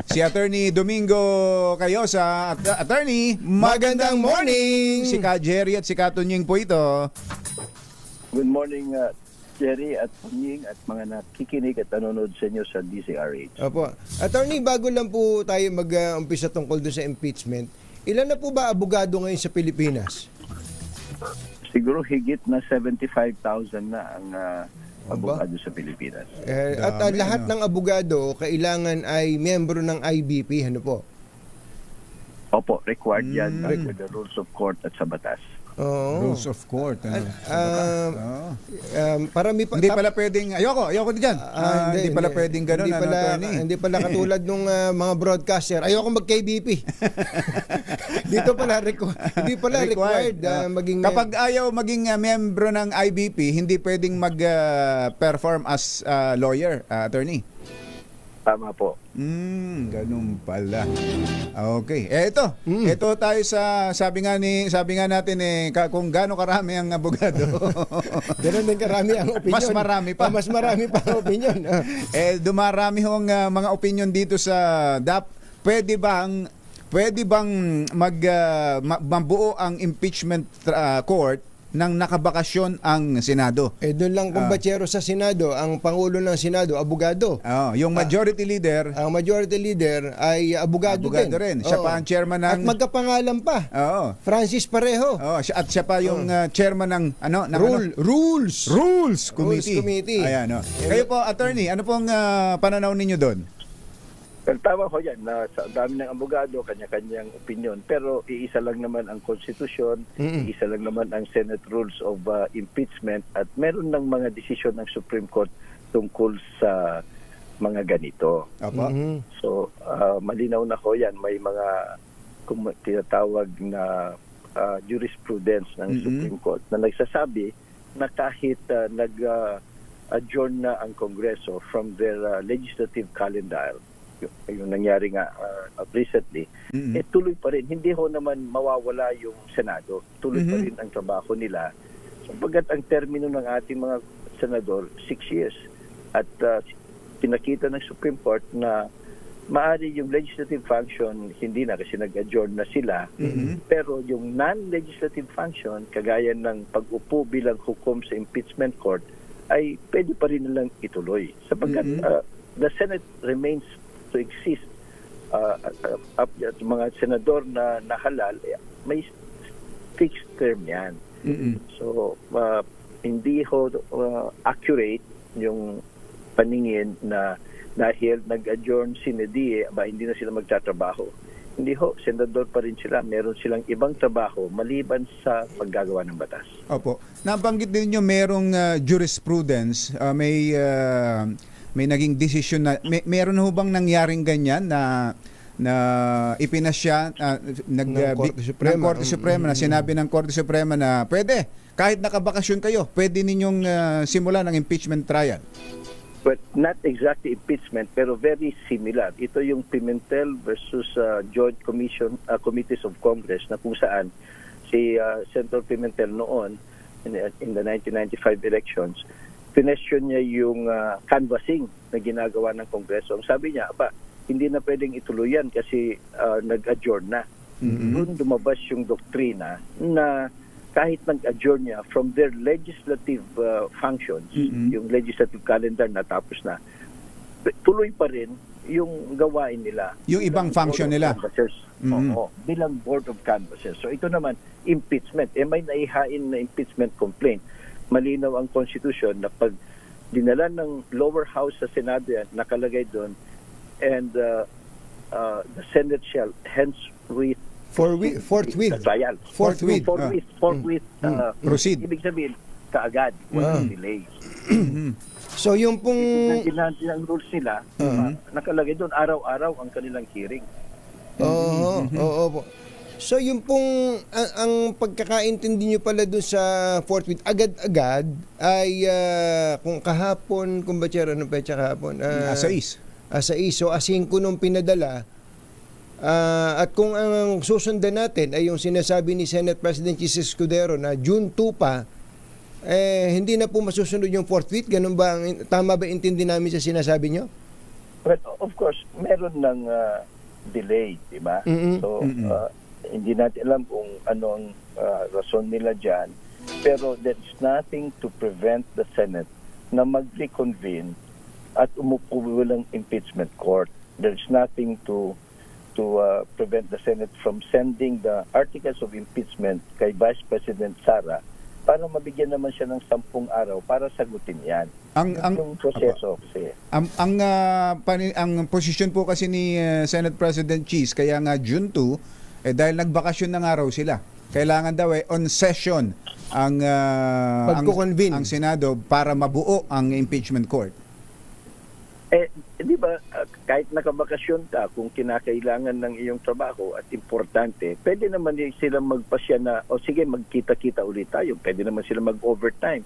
Si Attorney Domingo Cayosa. Attorney, magandang morning! Si Ka Jerry at si Ka Tunying po ito. Good morning, Jerry at Punying at mga nakikinig at nanonood sa inyo sa DCRH. Opo. Attorney, bago lang po tayo mag-umpisa tungkol doon sa impeachment, ilan na po ba abogado ngayon sa Pilipinas? Siguro higit na 75,000 na ang abogado sa Pilipinas. At lahat ng abogado kailangan ay miyembro ng IBP, ano po? Opo, required yan with the rules of court at sa batas. Oo. Rules of court. Ano? Parami pa, Hindi pala pwedeng, ayoko diyan. Hindi pala pwedeng gano'n, Attorney. Hindi pala katulad nung mga broadcaster. Ayoko mag-KBP. Dito pala hindi pala required maging Kapag ayaw maging miyembro ng IBP, hindi pwedeng mag-perform as lawyer, Attorney. Tama po. Ganun pala. Okay. Ito tayo sa sabi nga natin kung gaano karami ang abogado. Ganoon din karami ang opinion. Mas marami pa. Mas marami pa ang opinion. Dumarami hong mga opinion dito sa DAP. Pwede bang mabuo ang impeachment court nang nakabakasyon ang Senado? Doon lang kumbatsero sa Senado, ang Pangulo ng Senado, abogado. Yung majority leader, Ang majority leader ay abogado rin. Siya pa ang chairman ng... At magkapangalan pa. Francis Pareho. At siya pa yung chairman ng Rules Committee. Ayan, Kayo po, attorney, ano pong pananaw ninyo doon? Pero tama ko yan na sa dami ng abogado, kanya-kanyang opinion. Pero iisa lang naman ang konstitusyon, iisa lang naman ang Senate Rules of Impeachment at meron ng mga desisyon ng Supreme Court tungkol sa mga ganito. So, malinaw na ko yan. May mga tinatawag na jurisprudence ng Supreme Court na nagsasabi na kahit nag-adjourn na ang Kongreso from their legislative calendar, yung nangyari nga recently, tuloy pa rin. Hindi ho naman mawawala yung Senado. Tuloy pa rin ang trabaho nila. Sapagat ang termino ng ating mga senador, 6 years. At pinakita ng Supreme Court na maaari yung legislative function, hindi na kasi nag-adjourn na sila. Pero yung non-legislative function, kagaya ng pag-upo bilang hukom sa impeachment court, ay pwede pa rin nilang ituloy. Sapagat the Senate remains to exist at mga senador na nahalal, may fixed term yan. So, hindi ho accurate yung paningin na dahil nag-adjourn si Nedie, hindi na sila magtatrabaho. Hindi ho, senador pa rin sila. Meron silang ibang trabaho maliban sa paggagawa ng batas. Opo. Nabanggit din nyo merong jurisprudence, may naging desisyon na meron ho bang nangyaring ganyan na ipinasya ng Korte Suprema na sinabi ng Korte Suprema na pwede kahit nakabakasyon kayo, pwede ninyong simulan ng impeachment trial? But not exactly impeachment, pero very similar. Ito yung Pimentel versus Joint Committees of Congress na kung saan si Senator Pimentel noon in the 1995 elections, pinestyon niya yung canvassing na ginagawa ng Kongreso. Ang sabi niya, hindi na pwedeng ituloy yan kasi nag-adjourn na. Doon lumabas yung doktrina na kahit nag-adjourn niya from their legislative functions, yung legislative calendar natapos na, tuloy pa rin yung gawain nila. Yung ibang function nila. Bilang Board of Canvassers. So ito naman, impeachment. May naihain na impeachment complaint. Malinaw ang Constitution na pag dinala ng lower house sa Senado yan, nakalagay doon, and the Senate shall henceforth trial. Forthwith proceed. Ibig sabihin, kaagad, walang delay. So yung pong ang rules nila, nakalagay doon, araw-araw ang kanilang hearing. Oo. So yung pong ang pagkakaintindi nyo pala doon sa forthwith, agad-agad ay kung kahapon, kung batsera, anong petsa kahapon? Asais. So 5 nung pinadala, at kung ang susundan natin ay yung sinasabi ni Senate President Jesus Escudero na June 2 pa, hindi na po masusunod yung forthwith. Ganun ba? Tama ba intindi namin sa sinasabi nyo? Well, of course, meron ng delay, di ba? Mm-mm. So, hindi natin alam kung ano ang rason nila dyan. Pero there's nothing to prevent the Senate na mag-reconvene at umupo ng impeachment court. There's nothing to prevent the Senate from sending the articles of impeachment kay Vice President Sara para mabigyan naman siya ng 10 araw para sagutin yan. Yung proseso kasi. Ang posisyon po kasi ni Senate President Cheese, kaya nga June 2, dahil nagbakasyon na nga raw sila. Kailangan daw on session ang Pagko-convene. ang Senado para mabuo ang impeachment court. Di ba, kahit nakabakasyon ka, kung kinakailangan ng iyong trabaho at importante, pwede naman silang magpasya na, sige, magkita-kita ulit tayo. Pwede naman sila mag-overtime.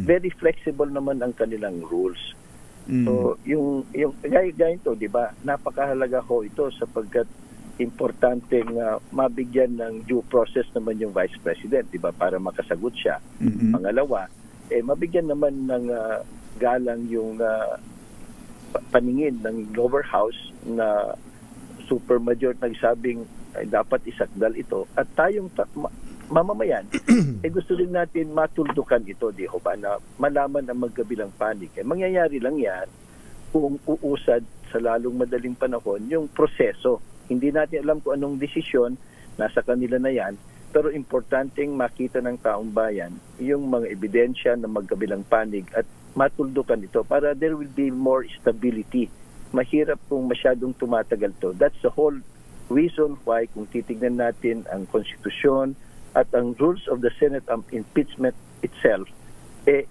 Very flexible naman ang kanilang rules. So, yung gaya ito, di ba, napakahalaga ho ito sapagkat importante mabigyan ng due process naman yung Vice President, di ba, para makasagot siya. Pangalawa, mabigyan naman ng galang yung paningin ng lower house na supermajority nagsabing ay dapat isakdal ito at tayong mamamayan gusto din natin matuldukan ito, di ho ba, na malaman ang magkabilang panig. Mangyayari lang yan kung uusad sa lalong madaling panahon yung proseso. Hindi natin alam kung anong desisyon, nasa kanila na yan, pero importanteng makita ng taong bayan yung mga ebidensya ng magkabilang panig at matuldukan ito para there will be more stability. Mahirap kung masyadong tumatagal to. That's the whole reason why kung titignan natin ang konstitusyon at ang rules of the Senate on impeachment itself,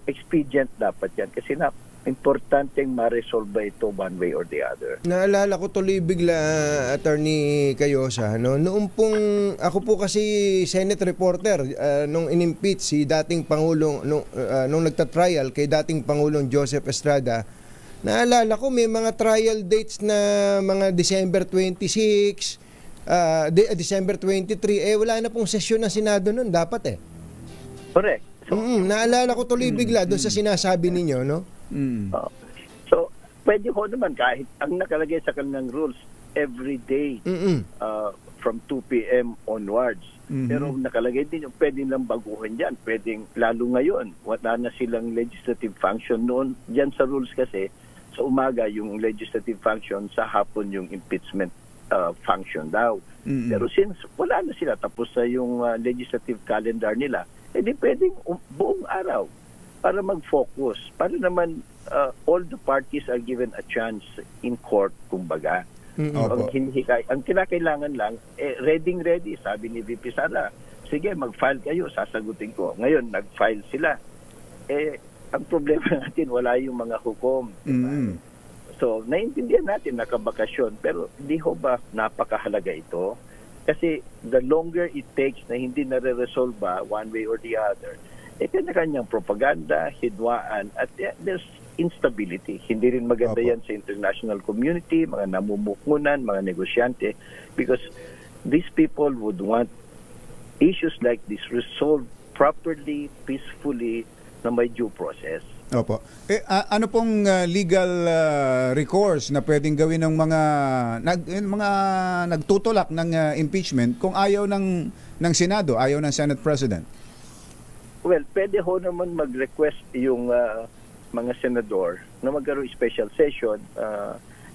expedient dapat yan. Kasi importanteng ma-resolve ito one way or the other. Naalala ko tuloy bigla, Attorney Cayosa, no? Noong pong, ako po kasi Senate reporter, nung inimpeach si dating Pangulong, nung nagta-trial kay dating Pangulong Joseph Estrada, naalala ko may mga trial dates na mga December 26, December 23, wala na pong sesyon ng Senado noon, dapat Correct. So, naalala ko tuloy bigla doon sa sinasabi ninyo, no? So, pwede ho naman kahit ang nakalagay sa kanilang rules every day from 2 p.m. onwards. Pero nakalagay din yung pwedeng lang baguhin dyan. Pwedeng, lalo ngayon, wala na silang legislative function noon. Dyan sa rules kasi, sa umaga yung legislative function, sa hapon yung impeachment function daw. Pero since wala na sila, tapos sa yung legislative calendar nila, edi pwedeng buong araw para mag-focus. Para naman all the parties are given a chance in court, kumbaga. Ang kinakailangan lang, ready, sabi ni VP Sara. Sige, mag-file kayo, sasagutin ko. Ngayon, nag-file sila. Ang problema natin, wala yung mga hukom. So, naiintindihan natin, nakabakasyon. Pero di ho ba napakahalaga ito? Kasi the longer it takes na hindi nare-resolve one way or the other, kanya-kanyang propaganda, hidwaan, at there's instability. Hindi rin maganda yan sa international community, mga namumukunan, mga negosyante, because these people would want issues like this resolved properly, peacefully, na may due process. Opo. Ano pong legal recourse na pwedeng gawin ng mga nagtutulak ng impeachment kung ayaw ng Senado, ayaw ng Senate President? Well, pwede ho naman mag-request yung mga senador na magkaroon special session,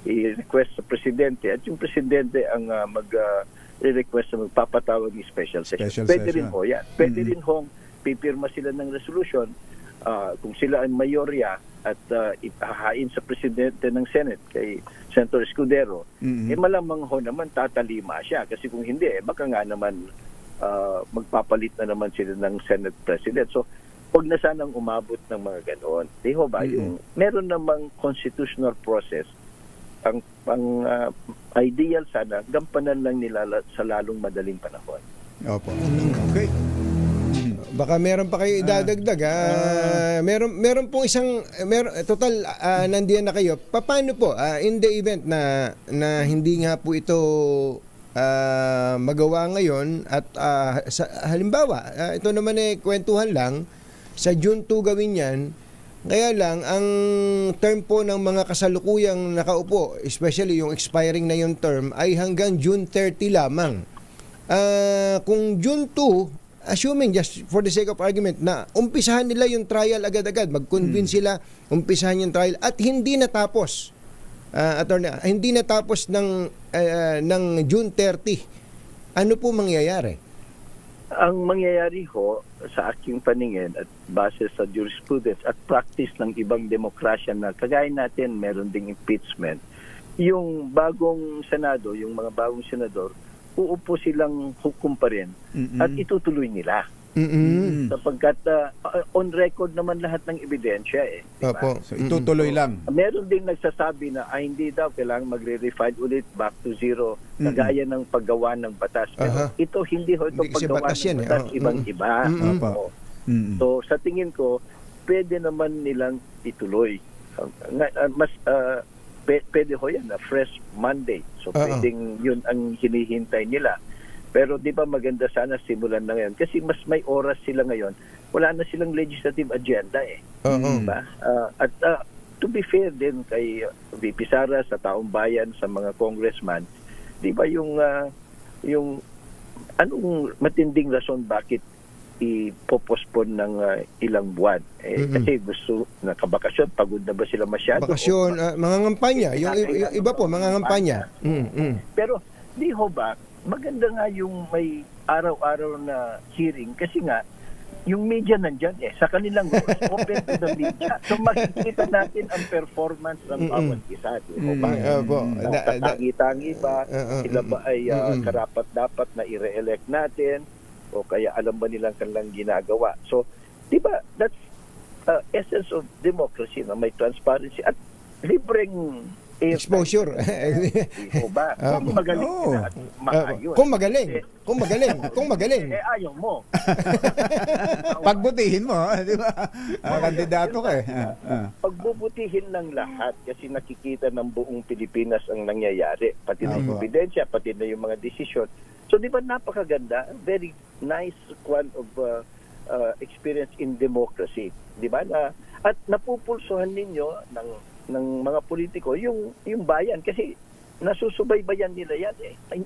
i-request sa presidente at yung presidente ang mag-request na magpapatawag ng special session. Pwede rin ho yan. Pwede rin hong pipirma sila ng resolution kung sila ay mayorya at ipahain sa presidente ng Senate kay Senator Escudero, malamang ho naman tatalima siya. Kasi kung hindi, baka nga naman magpapalit na naman sila ng Senate President. So, huwag na sanang umabot ng mga ganoon. Di ho ba? Yung, meron namang constitutional process. Ang ideal sana, gampanan lang nila sa lalong madaling panahon. Opo. Okay. Baka meron pa kayo idadagdag. Meron pong isang total nandiyan na kayo. Paano po in the event na hindi nga po ito magawa ngayon at halimbawa ito naman kwentuhan lang sa June 2 gawin yan, Kaya lang, ang term po ng mga kasalukuyang nakaupo, especially yung expiring na yung term, ay hanggang June 30 lamang. Kung June 2, assuming just for the sake of argument na umpisahan nila yung trial agad-agad, mag-convince sila, umpisahan yung trial at hindi natapos. Attorney, hindi natapos ng June 30. Ano po mangyayari? Ang mangyayari ho sa aking paningin at base sa jurisprudence at practice ng ibang demokrasya na kagaya natin meron ding impeachment, yung bagong Senado, yung mga bagong senador, uupo silang hukom pa rin at itutuloy nila. Sapagkat on record naman lahat ng ebidensya diba? Opo. So itutuloy lang. Meron din nagsasabi na hindi daw kailangan magre-refine ulit back to zero kagaya ng paggawa ng batas. Pero ito hindi ho ito Hindi kasi paggawa batas ng yan, batas, ibang-iba. Opo. Oo. So sa tingin ko, pwede naman nilang ituloy. Pwede ho yan na fresh Monday. So pwedeng yun ang hinihintay nila. Pero di ba maganda sana simulan na ngayon kasi mas may oras sila ngayon. Wala na silang legislative agenda Diba? At to be fair din kay VP Sara, sa taong bayan, sa mga congressman, di ba yung anong matinding rason bakit i-postpone ng ilang buwan? Kasi gusto nakabakasyon, pagod na ba sila masyado? Bakasyon, mga ngampanya. Yung iba po, mga ngampanya. Pero di ho ba, maganda nga yung may araw-araw na hearing kasi nga yung media nandyan sa kanilang rules, open to the media. So makikita natin ang performance ng bawat isa. Tangi-tangi ba? Sila ba ay karapat-dapat na i-re-elect natin? O kaya alam ba nilang kanilang ginagawa? So, di ba, that's essence of democracy na may transparency at libreng exposure. O ba? Kung magaling sila at maayos. Kung magaling. Ayaw mo. Pagbutihin mo, di ba? Kandidato ka Pagbubutihin ng lahat kasi nakikita ng buong Pilipinas ang nangyayari. Pati na yung ebidensya, pati na yung mga desisyon. So di ba napakaganda? Very nice one of experience in democracy. Di ba? At napupulsuhan ninyo ng mga politiko yung bayan kasi nasusubaybayan nila yan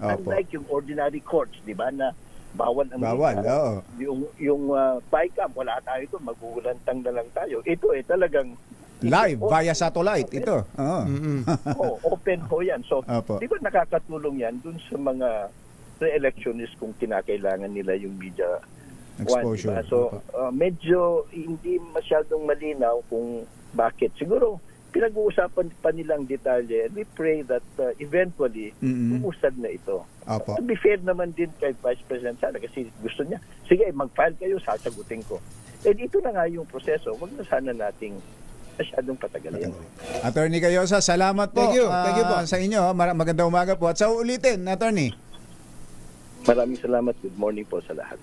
unlike yung ordinary courts, di ba, na bawal ang media. Yung PICAM, wala tayo ito, magugulantang na lang tayo. Ito talagang live via satellite ito. Open ho yan. So di ba nakakatulong yan dun sa mga re-electionists kung kinakailangan nila yung media exposure. Diba? So medyo hindi masyadong malinaw kung bakit. Siguro pinag-uusapan pa nilang detalye. We pray that eventually umusad na ito. To be fair naman din kay Vice President Sara kasi gusto niya, sige, mag-file kayo, sasagutin ko. Dito na nga yung proseso. Huwag na sana nating masyadong patagalin. Attorney Cayosa, salamat po. Thank you po. Sa inyo. Magandang umaga po. At sa ulitin, Attorney. Maraming salamat. Good morning po sa lahat.